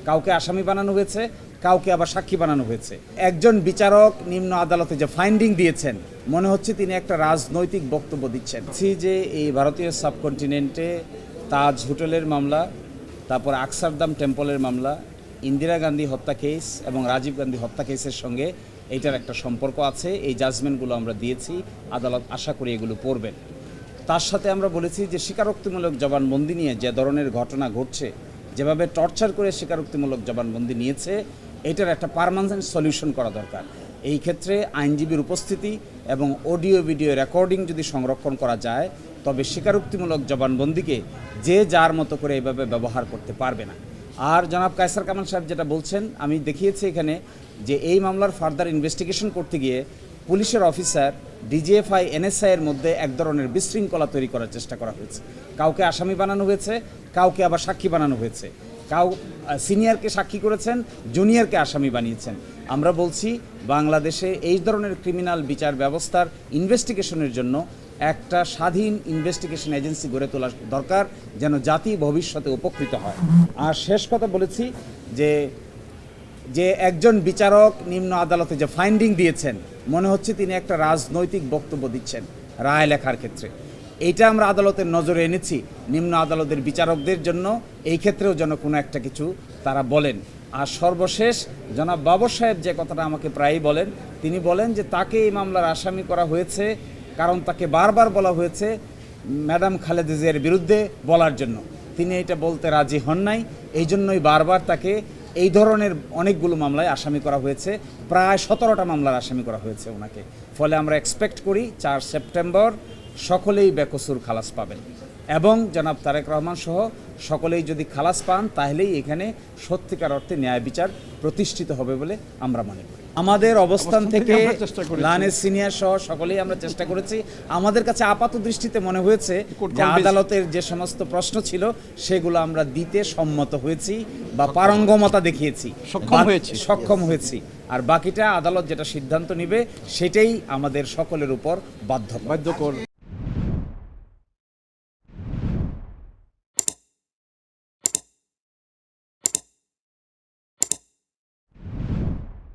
কাউকে আসামি বানানো হয়েছে, কাউকে আবার সাক্ষী বানানো হয়েছে। একজন বিচারক নিম্ন আদালতে যে ফাইন্ডিং দিয়েছেন, মনে হচ্ছে তিনি একটা রাজনৈতিক বক্তব্য দিচ্ছেন। যে এই ভারতীয় সাবকন্টিনেন্টে তাজ হোটেলের মামলা, তারপর আকসারদাম টেম্পলের মামলা, ইন্দিরা গান্ধী হত্যা কেস এবং রাজীব গান্ধী হত্যা কেসের সঙ্গে এইটার একটা সম্পর্ক আছে। এই জাজমেন্টগুলো আমরা দিয়েছি, আদালত আশা করি এগুলো পড়বেন। তার সাথে আমরা বলেছি যে স্বীকারোক্তিমূলক জবানবন্দি নিয়ে যে ধরনের ঘটনা ঘটছে, যেভাবে টর্চার করে স্বীকারোক্তিমূলক জবানবন্দি নিয়েছে, এটার একটা পার্মানেন্ট সলিউশন করা দরকার। এই ক্ষেত্রে আইনজীবীর উপস্থিতি এবং অডিও ভিডিও রেকর্ডিং যদি সংরক্ষণ করা যায়, তবে স্বীকারোক্তিমূলক জবানবন্দিকে যে যার মতো করে এইভাবে ব্যবহার করতে পারবে না। আর জনাব কায়সার কামাল সাহেব যেটা বলছেন, আমি দেখিয়েছি এখানে যে এই মামলার ফার্দার ইনভেস্টিগেশন করতে গিয়ে পুলিশের অফিসার, ডিজিএফআই, এনএসআই এর মধ্যে এক ধরনের বিশৃঙ্খলা তৈরি করার চেষ্টা করা হয়েছে। কাউকে আসামি বানানো হয়েছে, কাউকে আবার সাক্ষী বানানো হয়েছে। সিনিয়রকে সাক্ষী করেছেন, জুনিয়রকে আসামি বানিয়েছেন। আমরা বলছি বাংলাদেশে এই ধরনের ক্রিমিনাল বিচার ব্যবস্থার ইনভেস্টিগেশনের জন্য একটা স্বাধীন ইনভেস্টিগেশন এজেন্সি গড়ে তোলা দরকার, যেন জাতি ভবিষ্যতে উপকৃত হয়। আর শেষ কথা বলেছি যে একজন বিচারক নিম্ন আদালতে যে ফাইন্ডিং দিয়েছেন, মনে হচ্ছে তিনি একটা রাজনৈতিক বক্তব্য দিচ্ছেন রায় লেখার ক্ষেত্রে। এইটা আমরা আদালতের নজরে এনেছি নিম্ন আদালতের বিচারকদের জন্য, এই ক্ষেত্রেও যেন কোনো একটা কিছু তারা বলেন। আর সর্বশেষ জনাব বাবর সাহেব যে কথাটা আমাকে প্রায়ই বলেন, তিনি বলেন যে তাকে এই মামলার আসামি করা হয়েছে কারণ তাকে বারবার বলা হয়েছে ম্যাডাম খালেদা জিয়ার বিরুদ্ধে বলার জন্য। তিনি এটা বলতে রাজি হন নাই, এই জন্যই বারবার তাকে এই ধরনের অনেকগুলো মামলায় আসামি করা হয়েছে। প্রায় 17টা মামলার আসামি করা হয়েছে ওনাকে। ফলে আমরা এক্সপেক্ট করি 4 সেপ্টেম্বর সকলেই বেকসুর খালাস পাবেন এবং জনাব তারেক রহমান সহ সকলেই যদি খালাস পান, তাহলেই এখানে সত্যিকার অর্থে ন্যায় বিচার প্রতিষ্ঠিত হবে বলে আমরা মনে করি। আমাদের অবস্থান থেকে লানের সিনিয়র সহ সকলেই আমরা চেষ্টা করেছি। আমাদের কাছে আপাত দৃষ্টিতে মনে হয়েছে যে আদালতের যে সমস্ত প্রশ্ন ছিল সেগুলো আমরা দিতে সম্মত হয়েছি বা পারঙ্গমতা দেখিয়েছি, সক্ষম হয়েছি। আর বাকিটা আদালত যেটা সিদ্ধান্ত নেবে সেটাই আমাদের সকলের উপর বাধ্যকর।